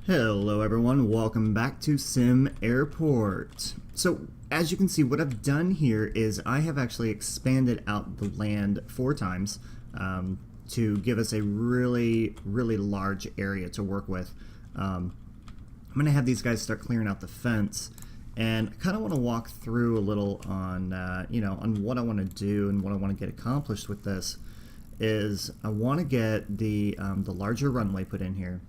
Hello everyone, welcome back to Sim Airport. So as you can see, what I've done here is I have actually expanded out the land 4 times to give us a really large area to work with. I'm going to have these guys start clearing out the fence, and I kind of want to walk through a little on on what I want to do and what I want to get accomplished with this. Is I want to get the larger runway put in here.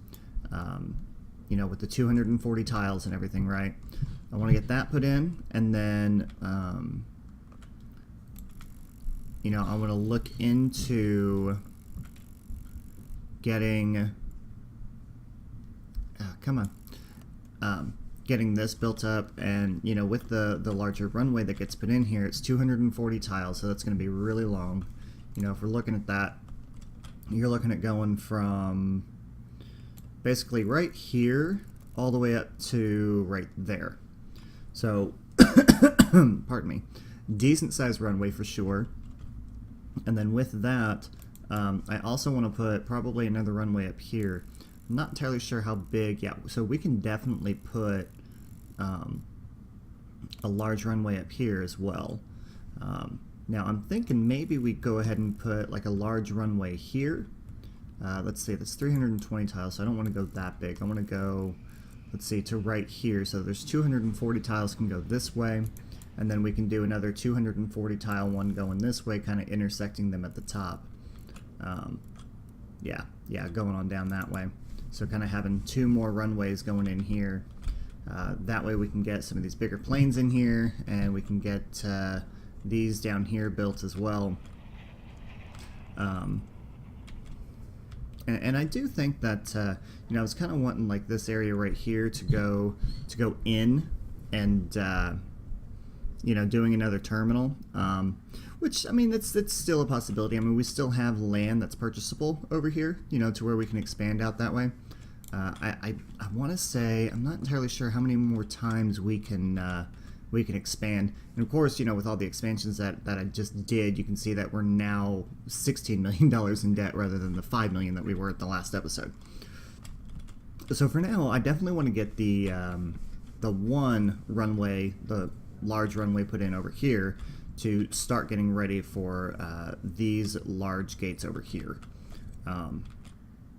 With the 240 tiles and everything, right? I want to get that put in, and then, I want to look into getting, getting this built up, and, with the larger runway that gets put in here, it's 240 tiles, so that's going to be really long. If we're looking at that, you're looking at going from basically right here all the way up to right there. So, pardon me, decent sized runway for sure. And then with that, I also want to put probably another runway up here. I'm not entirely sure how big. Yeah, so we can definitely put a large runway up here as well. Now I'm thinking maybe we go ahead and put like a large runway here. Let's see, that's 320 tiles, so I don't want to go that big. I want to go, let's see, to right here. So there's 240 tiles can go this way, and then we can do another 240 tile one going this way, kind of intersecting them at the top. Yeah, going on down that way. So kind of having 2 more runways going in here. That way we can get some of these bigger planes in here, and we can get these down here built as well. And I do think that I was kind of wanting like this area right here to go in, and doing another terminal, which I mean it's still a possibility. I mean, we still have land that's purchasable over here, to where we can expand out that way. I want to say, I'm not entirely sure how many more times we can expand. And of course, with all the expansions that I just did, you can see that we're now $16 million in debt rather than the $5 million that we were at the last episode. So for now, I definitely want to get the one runway, the large runway put in over here to start getting ready for these large gates over here. Or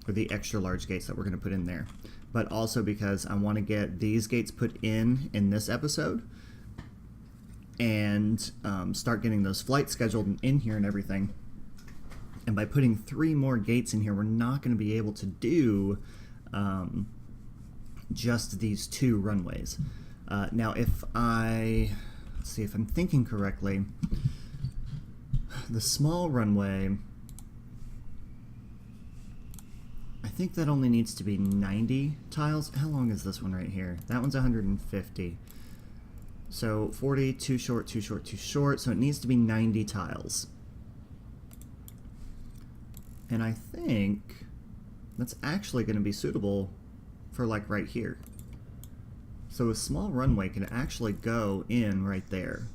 the extra large gates that we're going to put in there. But also because I want to get these gates put in this episode, and start getting those flights scheduled in here and everything. And by putting 3 more gates in here, we're not going to be able to do just these 2 runways. Now, let's see if I'm thinking correctly, the small runway, I think that only needs to be 90 tiles. How long is this one right here? That one's 150. So 40, too short, too short, too short, so it needs to be 90 tiles. And I think that's actually going to be suitable for like right here. So a small runway can actually go in right there.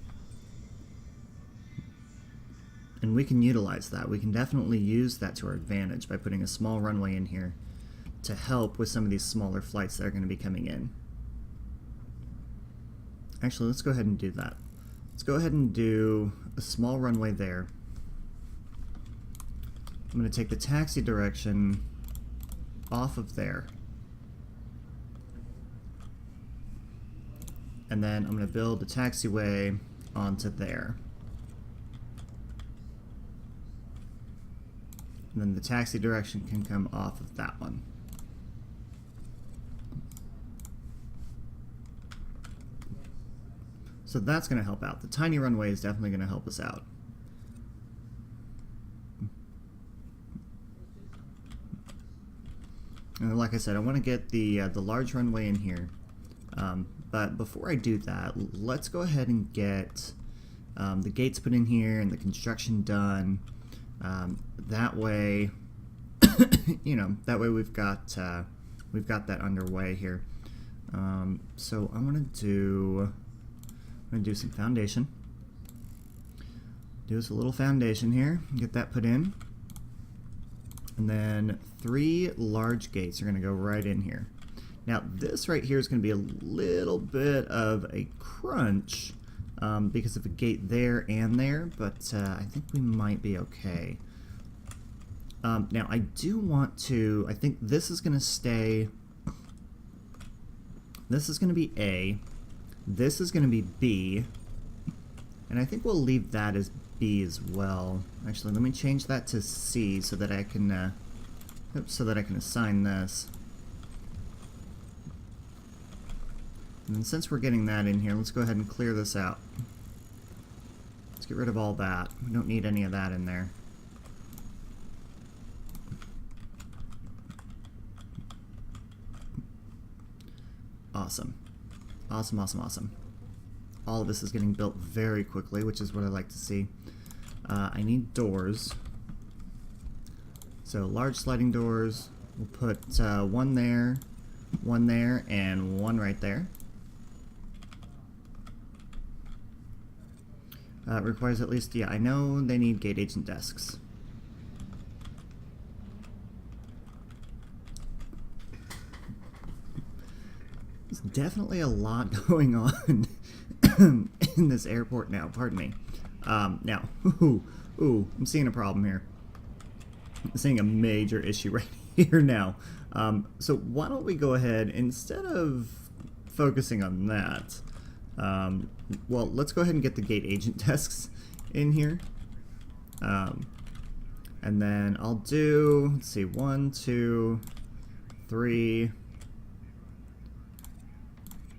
And we can utilize that. We can definitely use that to our advantage by putting a small runway in here to help with some of these smaller flights that are going to be coming in. Actually, let's go ahead and do that. Let's go ahead and do a small runway there. I'm going to take the taxi direction off of there. And then I'm going to build the taxiway onto there. And then the taxi direction can come off of that one. So that's going to help out. The tiny runway is definitely going to help us out. And like I said, I want to get the large runway in here. But before I do that, let's go ahead and get the gates put in here and the construction done. That way, that way we've got that underway here. So I'm going to do some foundation. Do us a little foundation here, get that put in. And then 3 large gates are going to go right in here. Now this right here is going to be a little bit of a crunch because of a gate there and there, but I think we might be okay. Now I do want to, I think this is going to stay, this is going to be A, this is going to be B, and I think we'll leave that as B as well. Actually, let me change that to C so that I can, so that I can assign this. And then since we're getting that in here, let's go ahead and clear this out. Let's get rid of all that. We don't need any of that in there. Awesome. Awesome, awesome, awesome. All of this is getting built very quickly, which is what I like to see. I need doors. So large sliding doors. We'll put one there, and one right there. It requires at least, yeah, I know they need gate agent desks. There's definitely a lot going on in this airport now, pardon me. Now, I'm seeing a problem here. I'm seeing a major issue right here now. So why don't we go ahead, instead of focusing on that, well, let's go ahead and get the gate agent desks in here. And then I'll do, let's see, 1, 2, 3,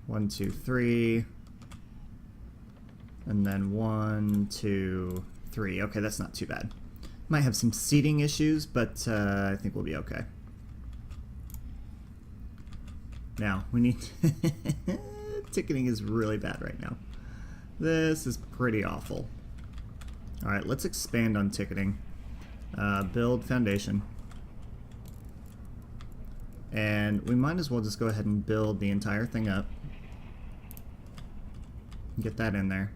1, 2, 3, and then 1, 2, 3. Okay, that's not too bad. Might have some seating issues, but I think we'll be okay. Now, we need... Ticketing is really bad right now. This is pretty awful. Alright, let's expand on ticketing. Build foundation. And we might as well just go ahead and build the entire thing up. Get that in there.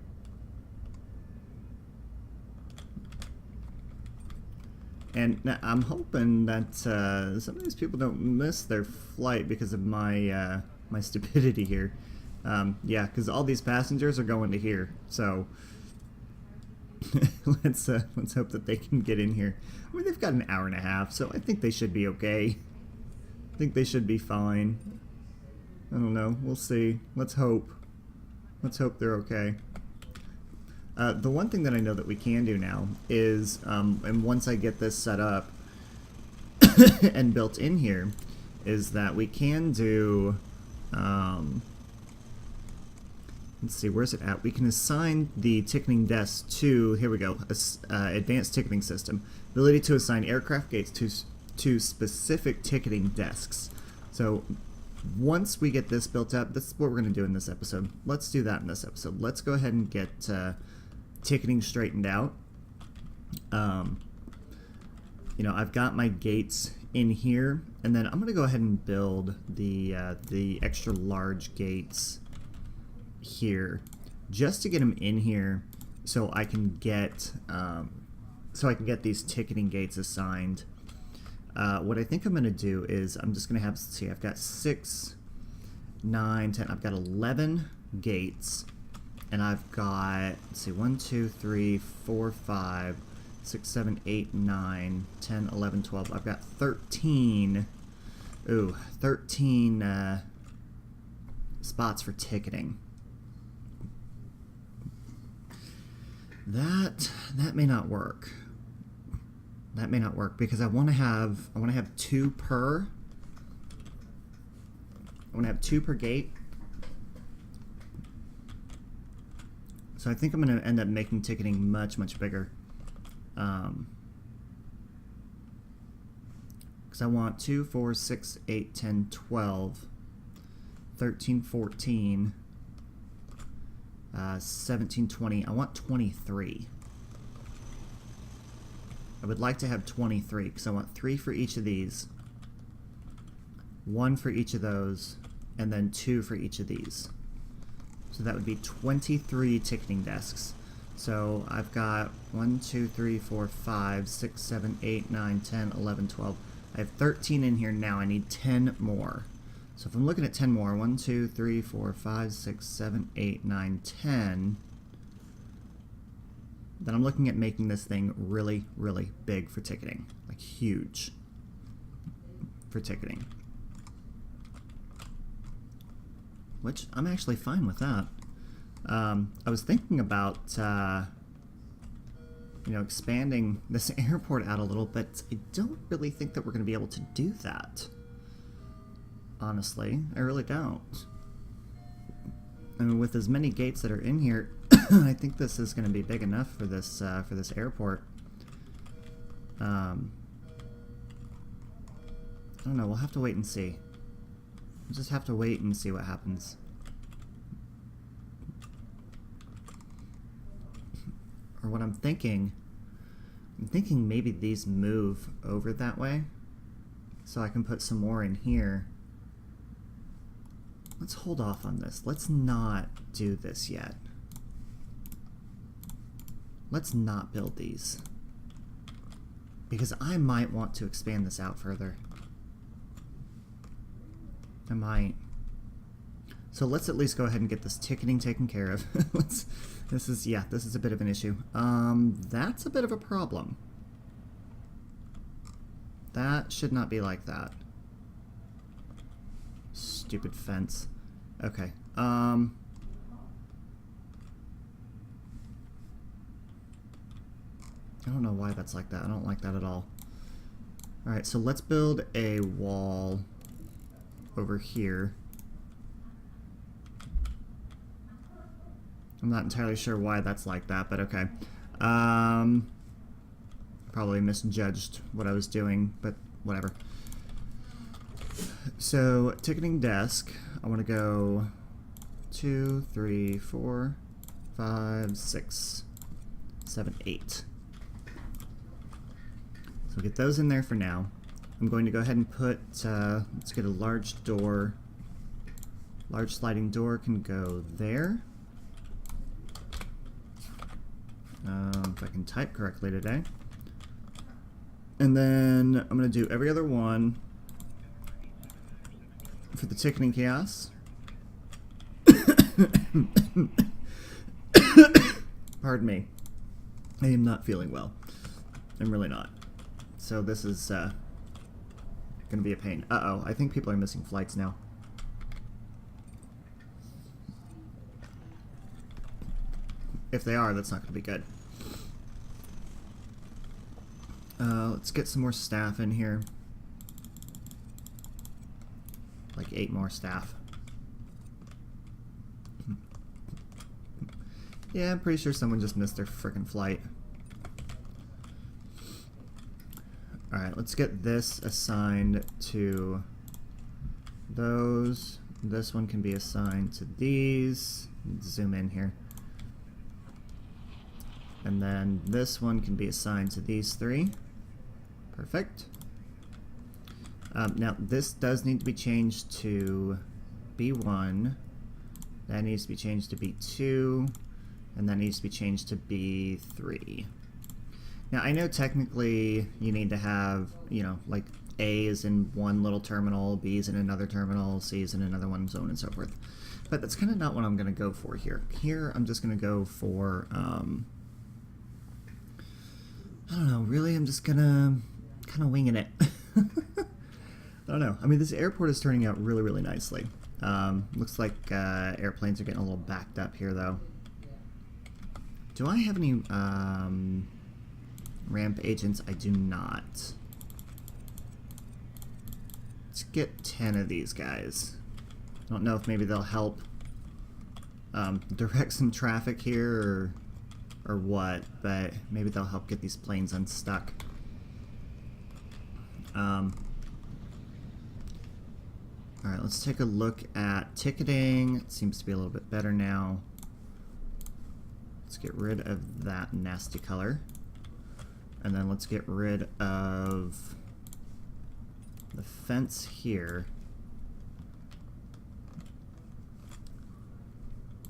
And now I'm hoping that some of these people don't miss their flight because of my my stupidity here. Yeah, because all these passengers are going to here, so let's hope that they can get in here. I mean, they've got an hour and a half, so I think they should be okay. I think they should be fine. I don't know. We'll see. Let's hope. Let's hope they're okay. The one thing that I know that we can do now is, and once I get this set up and built in here, is that we can do, let's see, where's it at? We can assign the ticketing desk to, here we go, advanced ticketing system. Ability to assign aircraft gates to specific ticketing desks. So once we get this built up, this is what we're going to do in this episode. Let's do that in this episode. Let's go ahead and get ticketing straightened out. You know, I've got my gates in here, and then I'm going to go ahead and build the extra large gates here, just to get them in here, so I can get these ticketing gates assigned. What I think I'm going to do is I'm just going to have, let's see, I've got 6, 9, 10, I've got 11 gates, and I've got, let's see, 1, 2, 3, 4, 5, 6, 7, 8, 9, 10, 11, 12. I've got 13, 13 spots for ticketing. That may not work. That may not work because I want to have 2 per. I want to have 2 per gate. So I think I'm going to end up making ticketing much bigger. Because I want 2, 4, 6, 8, 10, 12, 13, 14, 17, 20. I want 23. I would like to have 23 because I want 3 for each of these, 1 for each of those, and then 2 for each of these. So that would be 23 ticketing desks. So I've got 1, 2, 3, 4, 5, 6, 7, 8, 9, 10, 11, 12. I have 13 in here now. I need 10 more. So if I'm looking at 10 more, 1, 2, 3, 4, 5, 6, 7, 8, 9, 10, then I'm looking at making this thing really, really big for ticketing. Like huge for ticketing. Which I'm actually fine with that. I was thinking about, you know, expanding this airport out a little, but I don't really think that we're going to be able to do that. Honestly, I really don't. I mean, with as many gates that are in here, I think this is going to be big enough for this airport. I don't know. We'll have to wait and see. We'll just have to wait and see what happens. Or what I'm thinking maybe these move over that way, so I can put some more in here. Let's hold off on this. Let's not do this yet. Let's not build these, because I might want to expand this out further. I might. So let's at least go ahead and get this ticketing taken care of. This is a bit of an issue. That's a bit of a problem. That should not be like that. Stupid fence. Okay. I don't know why that's like that. I don't like that at all. Alright, so let's build a wall over here. I'm not entirely sure why that's like that, but okay. Probably misjudged what I was doing, but whatever. So, ticketing desk, I want to go 2, 3, 4, 5, 6, 7, 8. So we'll get those in there for now. I'm going to go ahead and put, let's get a large door. Large sliding door can go there. If I can type correctly today. And then I'm going to do every other one for the ticketing chaos. Pardon me. I am not feeling well. I'm really not. So this is going to be a pain. Uh-oh, I think people are missing flights now. If they are, that's not going to be good. Let's get some more staff in here. Like 8 more staff. Yeah, I'm pretty sure someone just missed their frickin' flight. Alright, let's get this assigned to those. This one can be assigned to these. Zoom in here. And then this one can be assigned to these 3. Perfect. Now, this does need to be changed to B1. That needs to be changed to B2. And that needs to be changed to B3. Now, I know technically you need to have, you know, like A is in one little terminal, B is in another terminal, C is in another one, so on and so forth. But that's kind of not what I'm going to go for here. Here, I'm just going to go for, I don't know, really, I'm just going to kind of winging it. I don't know. I mean, this airport is turning out really, really nicely. Looks like airplanes are getting a little backed up here, though. Do I have any ramp agents? I do not. Let's get 10 of these guys. I don't know if maybe they'll help direct some traffic here or what, but maybe they'll help get these planes unstuck. Alright, let's take a look at ticketing. It seems to be a little bit better now. Let's get rid of that nasty color. And then let's get rid of the fence here.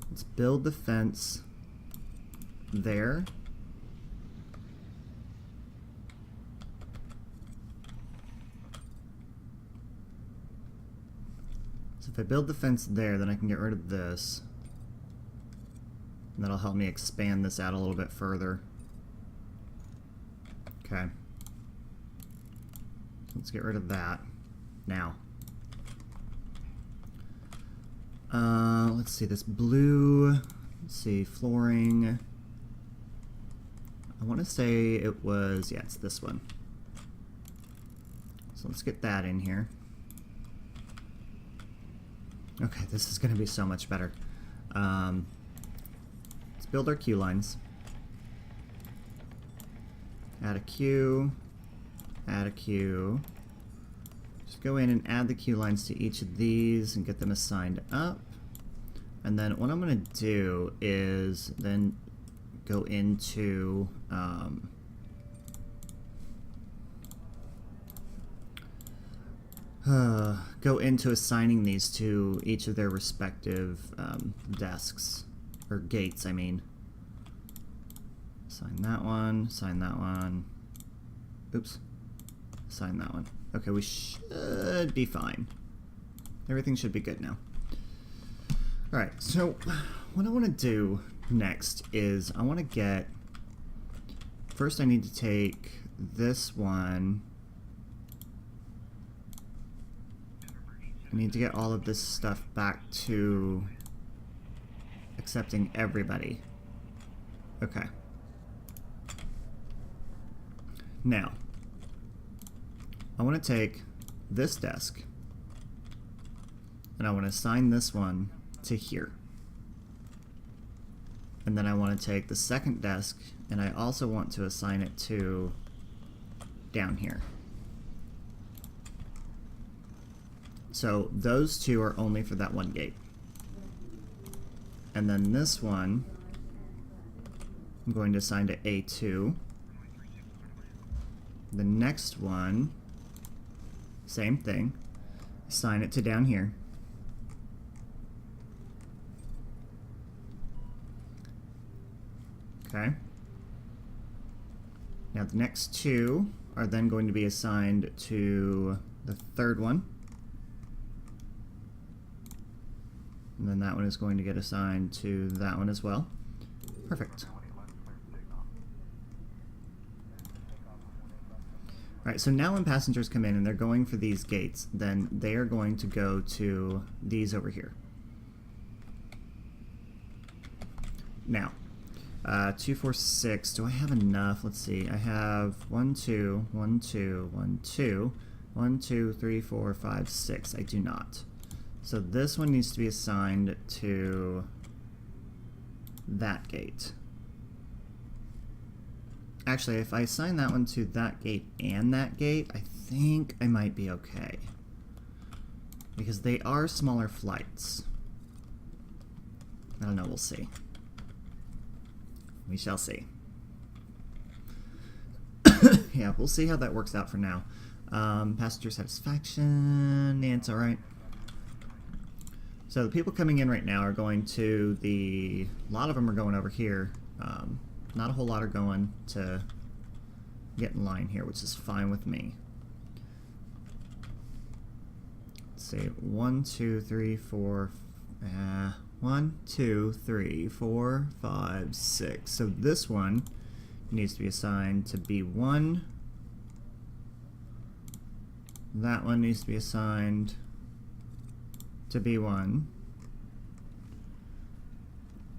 Let's build the fence there. So if I build the fence there, then I can get rid of this. And that'll help me expand this out a little bit further. Okay. Let's get rid of that now. Let's see, this blue, let's see, flooring. I want to say it was, yeah, it's this one. So let's get that in here. Okay, this is going to be so much better. Let's build our queue lines. Add a queue. Add a queue. Just go in and add the queue lines to each of these and get them assigned up. And then what I'm going to do is then go into assigning these to each of their respective desks, or gates, I mean. Assign that one, assign that one. Oops. Assign that one. Okay, we should be fine. Everything should be good now. Alright, so what I want to do next is I want to get... First I need to take this one. I need to get all of this stuff back to accepting everybody. Okay. Now, I want to take this desk and I want to assign this one to here. And then I want to take the second desk and I also want to assign it to down here. So those two are only for that one gate. And then this one I'm going to assign to A2. The next one, same thing, assign it to down here. Okay. Now the next two are then going to be assigned to the third one. And then that one is going to get assigned to that one as well. Perfect. Alright, so now when passengers come in and they're going for these gates, then they are going to go to these over here. Now, 2, 4, 6, do I have enough? Let's see, I have 1, 2, 1, 2, 1, 2, 1, 2, 3, 4, 5, 6. I do not. So this one needs to be assigned to that gate. Actually, if I assign that one to that gate and that gate, I think I might be okay. Because they are smaller flights. I don't know, we'll see. We shall see. Yeah, we'll see how that works out for now. Passenger satisfaction, yeah, it's alright. So the people coming in right now are going to the... A lot of them are going over here. Not a whole lot are going to get in line here, which is fine with me. Let's see, 1, 2, 3, 4... 1, 2, 3, 4, 5, 6. So this one needs to be assigned to B1. That one needs to be assigned to B1.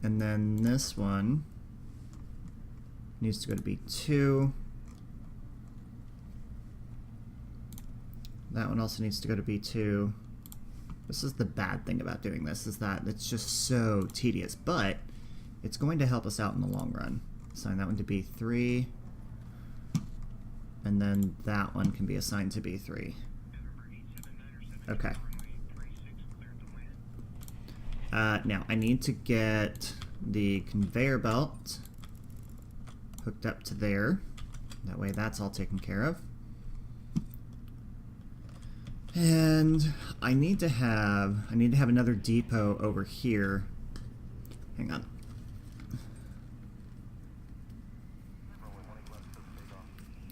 And then this one needs to go to B2. That one also needs to go to B2. This is the bad thing about doing this, is that it's just so tedious, but it's going to help us out in the long run. Assign that one to B3, and then that one can be assigned to B3. Okay. Now, I need to get the conveyor belt hooked up to there. That way that's all taken care of. And I need to have another depot over here. Hang on.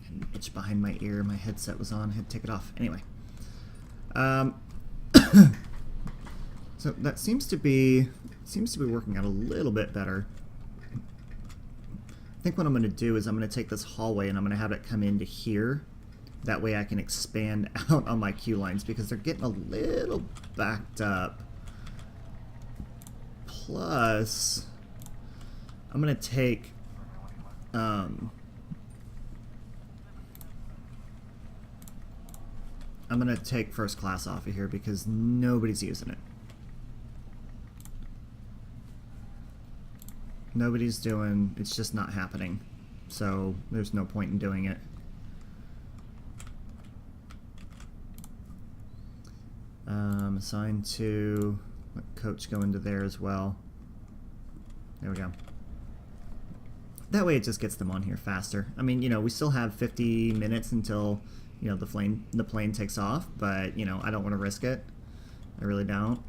An itch behind my ear. My headset was on. I had to take it off. Anyway. So that seems to be working out a little bit better. I think what I'm going to do is I'm going to take this hallway and I'm going to have it come into here. That way I can expand out on my queue lines because they're getting a little backed up. Plus, I'm going to take I'm going to take first class off of here because nobody's using it. Nobody's doing, it's just not happening. So there's no point in doing it. Assign to, let coach go into there as well. There we go. That way it just gets them on here faster. I mean, you know, we still have 50 minutes until, you know, the plane takes off, but, you know, I don't want to risk it. I really don't.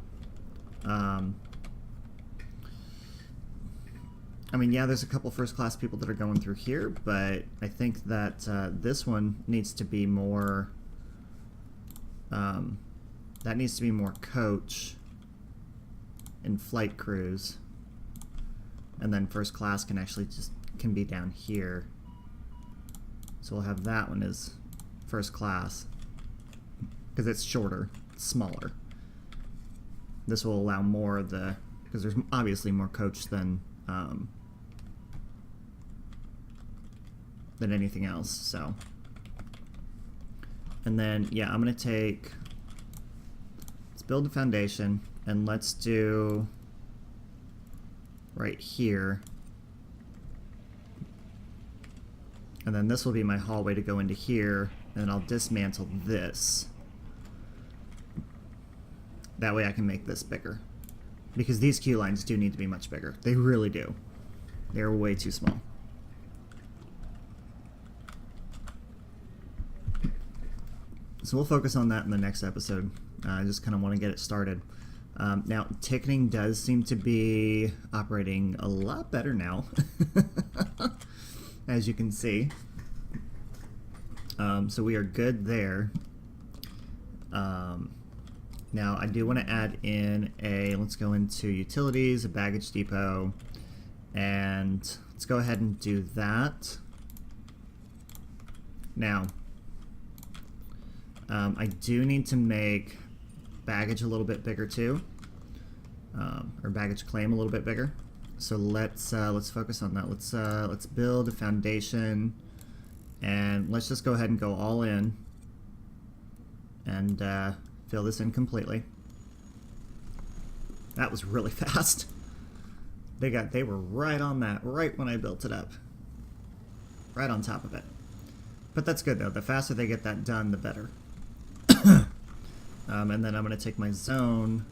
I mean, yeah, there's a couple first-class people that are going through here, but I think that this one needs to be more... that needs to be more coach and flight crews. And then first class can actually can be down here. So we'll have that one as first class. Because it's shorter, it's smaller. This will allow more of the... because there's obviously more coach than anything else, so. And then, yeah, I'm going to take... let's build a foundation, and let's do... right here. And then this will be my hallway to go into here, and then I'll dismantle this. That way I can make this bigger. Because these queue lines do need to be much bigger. They really do. They're way too small. So we'll focus on that in the next episode. I just kind of want to get it started. Now, ticketing does seem to be operating a lot better now, as you can see. So we are good there. Now, I do want to add in let's go into utilities, a baggage depot, and let's go ahead and do that. Now, I do need to make baggage a little bit bigger too, or baggage claim a little bit bigger. So let's focus on that. Let's build a foundation, and let's just go ahead and go all in and fill this in completely. That was really fast. They were right on that, right when I built it up, right on top of it. But that's good though. The faster they get that done, the better. And then I'm going to take my zone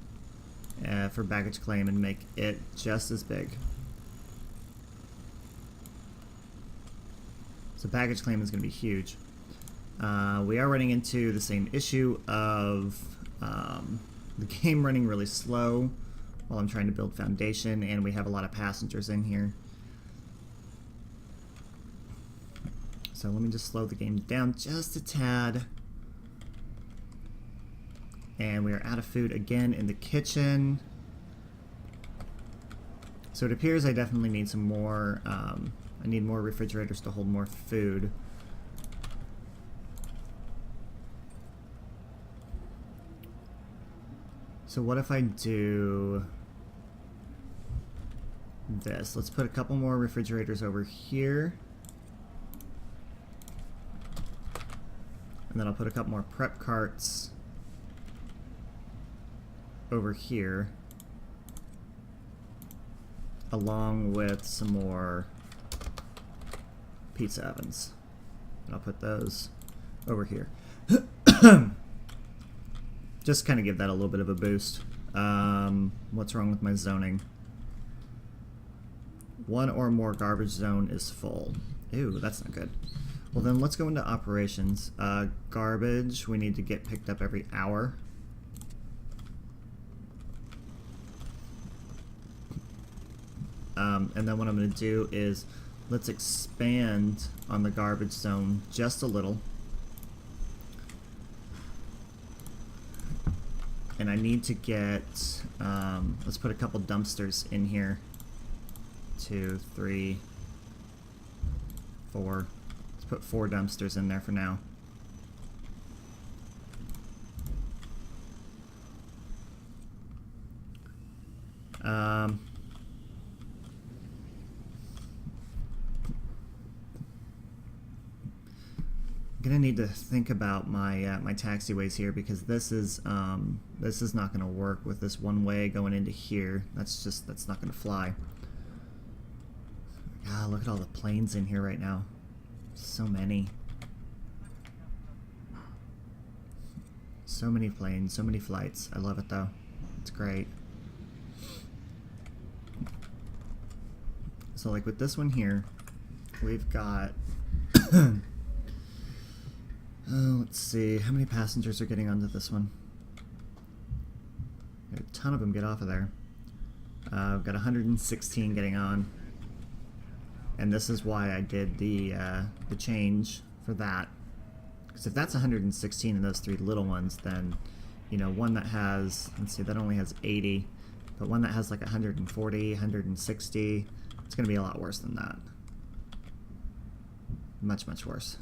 for baggage claim and make it just as big. So baggage claim is going to be huge. We are running into the same issue of the game running really slow while I'm trying to build foundation, and we have a lot of passengers in here. So let me just slow the game down just a tad. And we are out of food again in the kitchen. So it appears I definitely need some more, I need more refrigerators to hold more food. So what if I do this? Let's put a couple more refrigerators over here. And then I'll put a couple more prep carts over here, along with some more pizza ovens. And I'll put those over here. Just kind of give that a little bit of a boost. What's wrong with my zoning? One or more garbage zone is full. Ew, that's not good. Well then let's go into operations. Garbage, we need to get picked up every hour. And then what I'm going to do is let's expand on the garbage zone just a little and I need to get, let's put a couple dumpsters in here. 2, 3, 4. Let's put 4 dumpsters in there for now. I'm gonna need to think about my my taxiways here, because this is not gonna work with this one way going into here. That's not gonna fly. Ah, look at all the planes in here right now. So many. So many planes, so many flights. I love it though. It's great. So like with this one here, we've got let's see, how many passengers are getting onto this one? A ton of them get off of there. We've got 116 getting on, and this is why I did the change for that. Because if that's 116 in those 3 little ones, then you know, one that has, let's see, that only has 80, but one that has like 140, 160, it's going to be a lot worse than that. Much, much worse.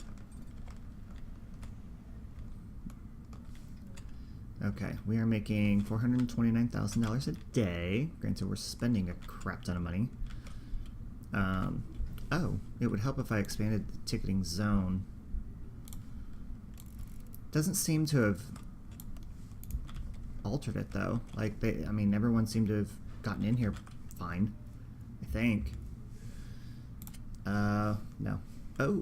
Okay, we are making $429,000 a day. Granted, we're spending a crap ton of money. Oh, it would help if I expanded the ticketing zone. Doesn't seem to have altered it though. Like I mean, everyone seemed to have gotten in here fine, I think. No. Oh,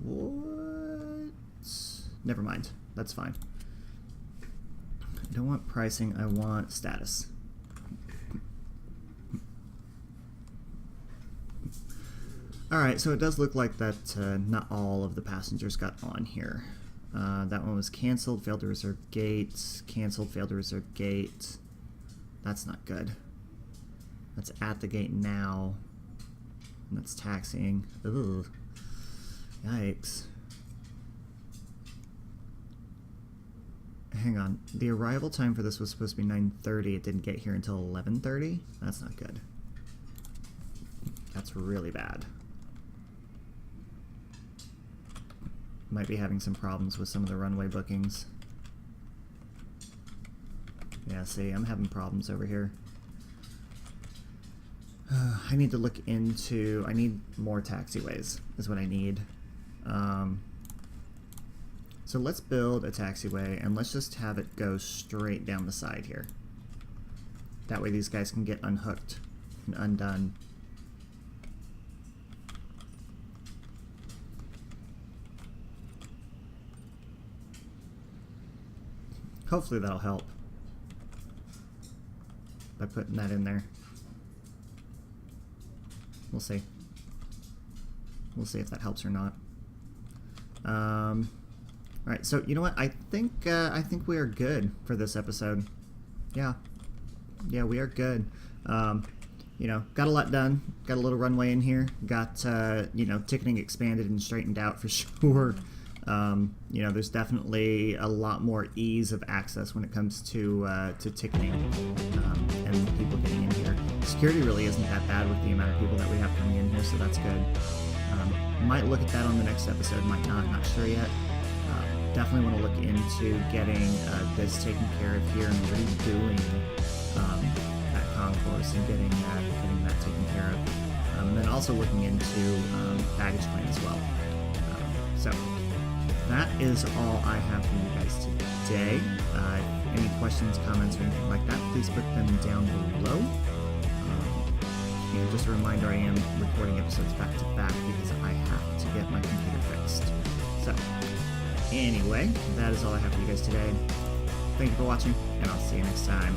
what? Never mind. That's fine. I don't want pricing, I want status. Alright, so it does look like that not all of the passengers got on here. That one was canceled, failed to reserve gate, canceled, failed to reserve gate. That's not good. That's at the gate now. And that's taxiing. Ugh. Yikes. Hang on, the arrival time for this was supposed to be 9:30. It didn't get here until 11:30. That's not good. That's really bad. Might be having some problems with some of the runway bookings. Yeah, see, I'm having problems over here. I need to look into, I need more taxiways is what I need. So let's build a taxiway and let's just have it go straight down the side here. That way these guys can get unhooked and undone. Hopefully that'll help by putting that in there. We'll see. We'll see if that helps or not. Alright, so you know what? I think we are good for this episode. Yeah. Yeah, we are good. You know, got a lot done. Got a little runway in here. Got, you know, ticketing expanded and straightened out for sure. You know, there's definitely a lot more ease of access when it comes to ticketing and people getting in here. Security really isn't that bad with the amount of people that we have coming in here, so that's good. Might look at that on the next episode, might not sure yet. Definitely want to look into getting this taken care of here and redoing that concourse and getting that taken care of. And then also looking into baggage claim as well. So that is all I have for you guys today. Any questions, comments, or anything like that, please put them down below. And just a reminder, I am recording episodes back to back because I have to get my computer fixed. So anyway, that is all I have for you guys today. Thank you for watching, and I'll see you next time.